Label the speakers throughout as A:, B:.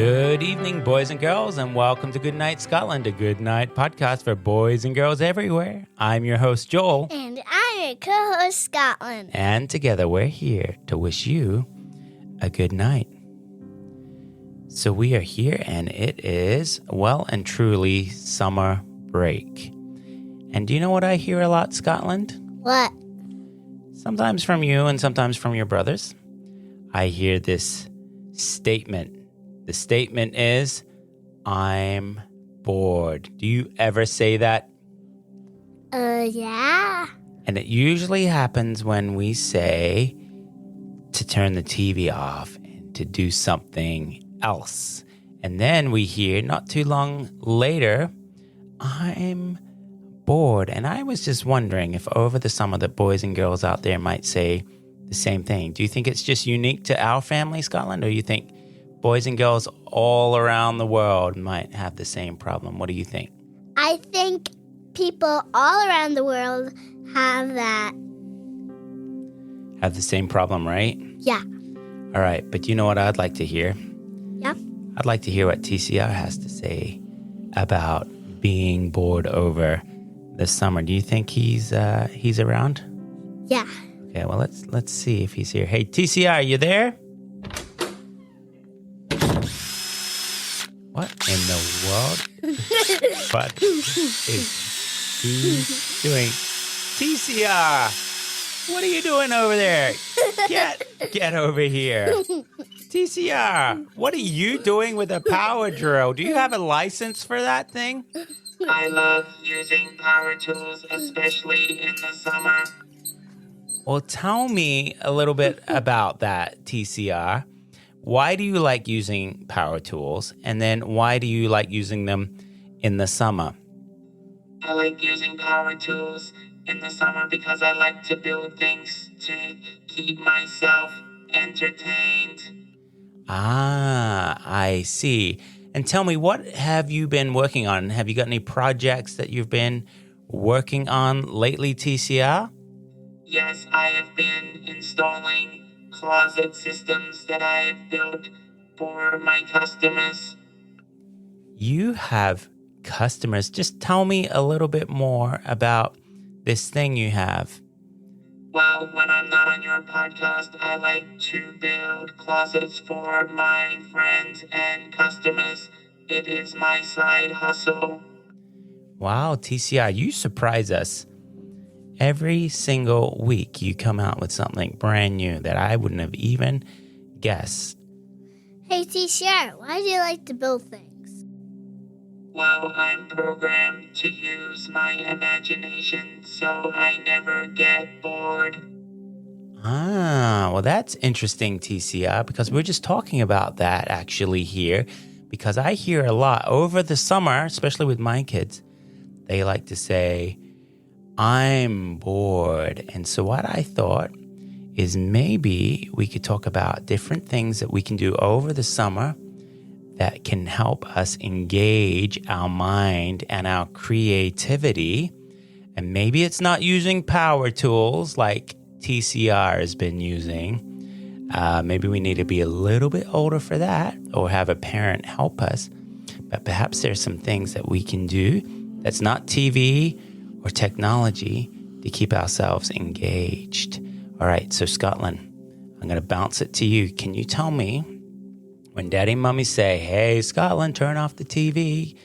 A: Good evening, boys and girls, and welcome to Goodnight Scotland, a good night podcast for boys and girls everywhere. I'm your host, Joel.
B: And I'm your co-host, Scotland.
A: And together we're here to wish you a good night. So we are here, and it is well and truly summer break. And do you know what I hear a lot, Scotland?
B: What?
A: Sometimes from you and sometimes from your brothers. I hear this statement. The statement is, I'm bored. Do you ever say that?
B: Yeah.
A: And it usually happens when we say to turn the TV off and to do something else. And then we hear not too long later, I'm bored. And I was just wondering if over the summer the boys and girls out there might say the same thing. Do you think it's just unique to our family, Scotland, or you think boys and girls all around the world might have the same problem? What do you think?
B: I think people all around the world have that.
A: Have the same problem, right?
B: Yeah.
A: All right, but you know what I'd like to hear?
B: Yep.
A: I'd like to hear what TCR has to say about being bored over the summer. Do you think he's around?
B: Yeah.
A: Okay, well let's see if he's here. Hey, TCR, you there? What in the world? What is he doing? TCR, what are you doing over there? Get over here. TCR, what are you doing with a power drill? Do you have a license for that thing?
C: I love using power tools, especially in the summer.
A: Well, tell me a little bit about that, TCR. Why do you like using power tools? And then why do you like using them in the summer?
C: I like using power tools in the summer because I like to build things to keep myself entertained.
A: Ah, I see. And tell me, what have you been working on? Have you got any projects that you've been working on lately, TCR?
C: Yes, I have been installing closet systems that I have built for my customers.
A: You have customers. Just tell me a little bit more about this thing you have.
C: Well, when I'm not on your podcast, I like to build closets for my friends and customers. It is my side hustle.
A: Wow, TCR, you surprise us. Every single week you come out with something brand new that I wouldn't have even guessed.
B: Hey, T-Shirt, why do you like to build things?
C: Well, I'm programmed to use my imagination, so I never get bored.
A: Ah, well, that's interesting, TCR, because we're just talking about that actually here, because I hear a lot over the summer, especially with my kids, they like to say, I'm bored. And so what I thought is maybe we could talk about different things that we can do over the summer that can help us engage our mind and our creativity. And maybe it's not using power tools like TCR has been using. Maybe we need to be a little bit older for that or have a parent help us. But perhaps there's some things that we can do that's not TV or technology to keep ourselves engaged. All right, so Scotland, I'm going to bounce it to you. Can you tell me when Daddy and Mommy say, hey, Scotland, turn off the TV,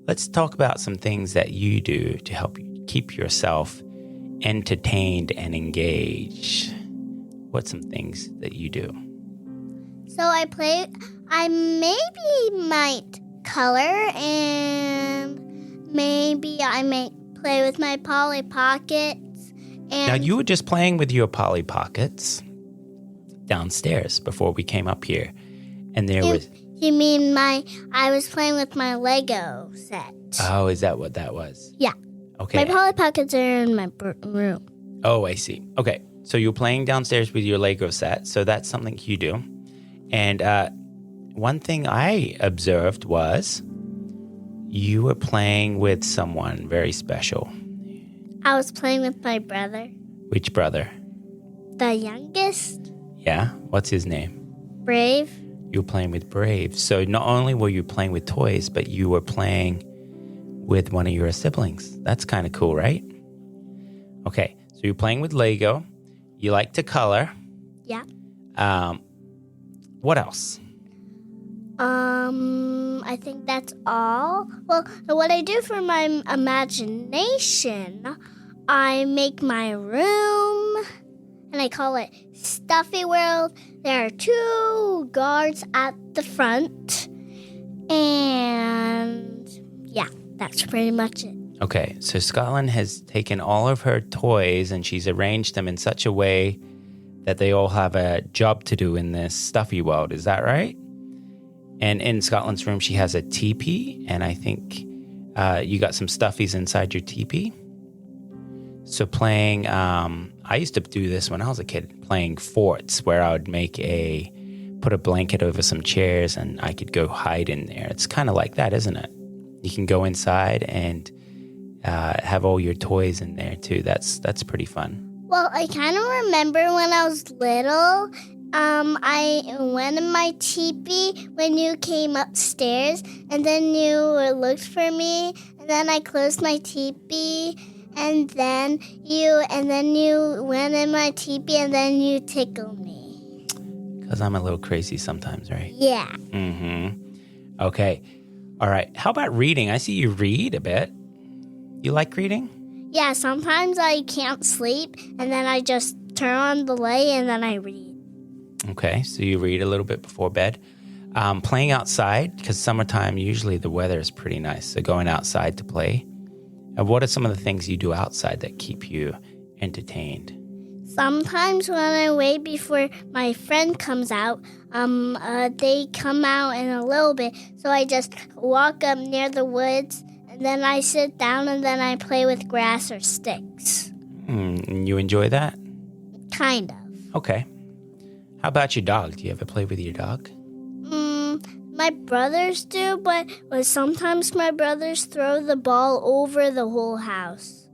A: let's talk about some things that you do to help you keep yourself entertained and engaged. What's some things that you do?
B: So I maybe might color and maybe I might play with my Polly Pockets. And
A: Now, you were just playing with your Polly Pockets downstairs before we came up here. And there was...
B: You mean I was playing with my Lego set.
A: Oh, is that what that was?
B: Yeah.
A: Okay.
B: My Polly Pockets are in my room.
A: Oh, I see. Okay. So you're playing downstairs with your Lego set. So that's something you do. And one thing I observed was you were playing with someone very special.
B: I was playing with my brother.
A: Which brother?
B: The youngest.
A: Yeah? What's his name?
B: Brave.
A: You were playing with Brave. So not only were you playing with toys, but you were playing with one of your siblings. That's kind of cool, right? Okay, so you're playing with Lego. You like to color.
B: Yeah.
A: What else?
B: I think that's all. Well, what I do for my imagination, I make my room, and I call it Stuffy World. There are 2 guards at the front, and yeah, that's pretty much it.
A: Okay, so Scotland has taken all of her toys and she's arranged them in such a way that they all have a job to do in this stuffy world. Is that right? And in Scotland's room, she has a teepee, and I think you got some stuffies inside your teepee. So playing, I used to do this when I was a kid, playing forts, where I would put a blanket over some chairs and I could go hide in there. It's kind of like that, isn't it? You can go inside and have all your toys in there too. That's pretty fun.
B: Well, I kind of remember when I was little, I went in my teepee when you came upstairs, and then you looked for me, and then I closed my teepee, and then you went in my teepee, and then you tickled me.
A: Because I'm a little crazy sometimes, right?
B: Yeah.
A: Mm-hmm. Okay. All right. How about reading? I see you read a bit. You like reading?
B: Yeah, sometimes I can't sleep, and then I just turn on the light, and then I read.
A: Okay, so you read a little bit before bed. Playing outside, because summertime, usually the weather is pretty nice, so going outside to play. What are some of the things you do outside that keep you entertained?
B: Sometimes when I wait before my friend comes out, they come out in a little bit, so I just walk up near the woods, and then I sit down, and then I play with grass or sticks.
A: You enjoy that?
B: Kind of.
A: Okay. How about your dog? Do you ever play with your dog?
B: My brothers do, but sometimes my brothers throw the ball over the whole house.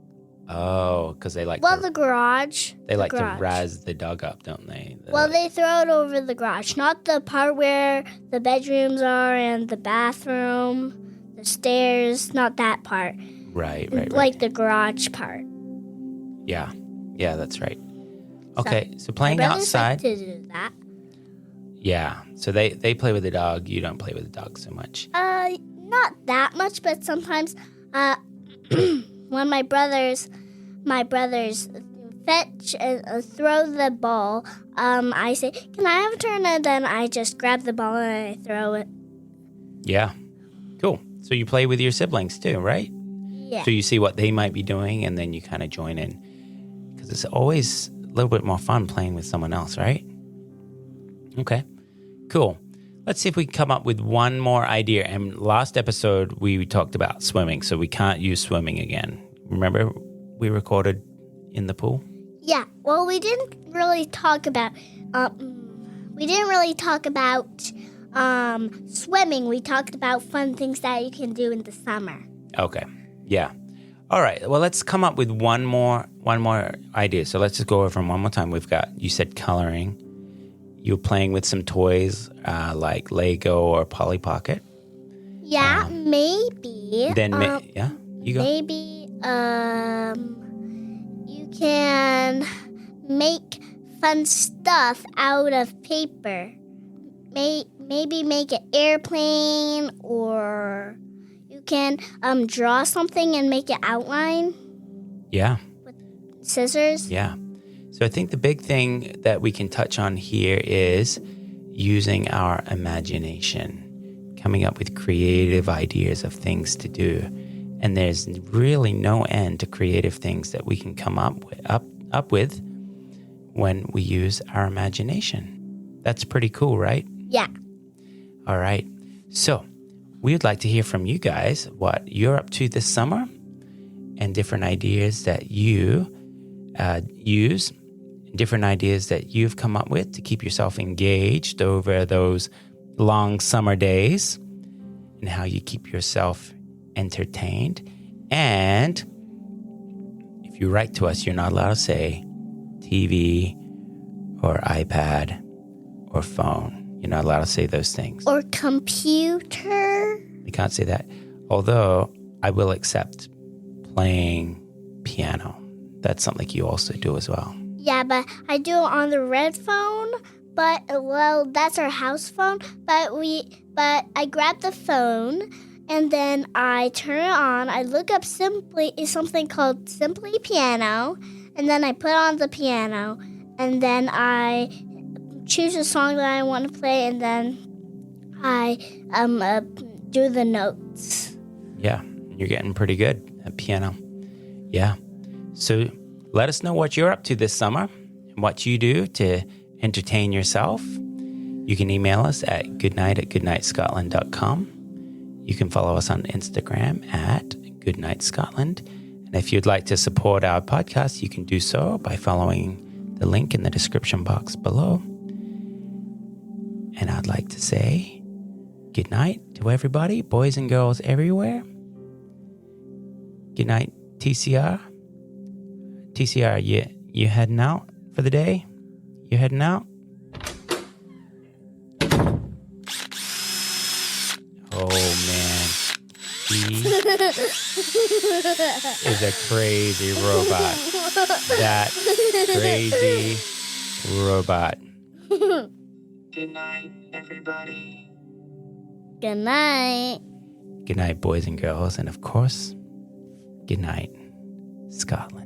A: Oh, because they like
B: the garage.
A: They like
B: garage.
A: to razz the dog up, don't they?
B: They throw it over the garage, not the part where the bedrooms are and the bathroom, the stairs, not that part.
A: Right.
B: Like the garage part.
A: Yeah, that's right. Okay, so playing
B: my brothers
A: outside.
B: Like to do that.
A: Yeah, so they play with the dog. You don't play with the dog so much.
B: Not that much, but sometimes when my brothers fetch and throw the ball, I say, "Can I have a turn?" And then I just grab the ball and I throw it.
A: Yeah, cool. So you play with your siblings too, right?
B: Yeah.
A: So you see what they might be doing, and then you kind of join in, because it's always a little bit more fun playing with someone else, right? Okay, cool. Let's see if we can come up with one more idea. And last episode, we talked about swimming, so we can't use swimming again. Remember we recorded in the pool?
B: Yeah, well, we didn't really talk about swimming. We talked about fun things that you can do in the summer.
A: Okay, yeah. All right, well, let's come up with one more idea. So let's just go over them one more time. We've got, you said coloring. You're playing with some toys like Lego or Polly Pocket.
B: Yeah, maybe.
A: Then, you go.
B: Maybe you can make fun stuff out of paper. Maybe make an airplane, or you can draw something and make an outline.
A: Yeah.
B: With scissors.
A: Yeah. So I think the big thing that we can touch on here is using our imagination, coming up with creative ideas of things to do. And there's really no end to creative things that we can come up with when we use our imagination. That's pretty cool, right?
B: Yeah.
A: All right. So we would like to hear from you guys what you're up to this summer and different ideas that you use, different ideas that you've come up with to keep yourself engaged over those long summer days, and how you keep yourself entertained. And if you write to us, you're not allowed to say TV or iPad or phone. You're not allowed to say those things.
B: Or computer.
A: You can't say that. Although I will accept playing piano. That's something you also do as well.
B: Yeah, but I do it on the red phone. But that's our house phone. But I grab the phone and then I turn it on. I look up something called Simply Piano, and then I put on the piano, and then I choose a song that I want to play, and then I do the notes.
A: Yeah, you're getting pretty good at piano. Yeah. So let us know what you're up to this summer and what you do to entertain yourself. You can email us at goodnight@goodnightscotland.com. You can follow us on Instagram at Goodnight Scotland. And if you'd like to support our podcast, you can do so by following the link in the description box below. And I'd like to say good night to everybody, boys and girls everywhere. Good night, TCR. TCR, you heading out for the day? You heading out? Oh, man. He is a crazy robot. That crazy robot.
C: Good night, everybody.
B: Good night.
A: Good night, boys and girls. And of course, good night, Scotland.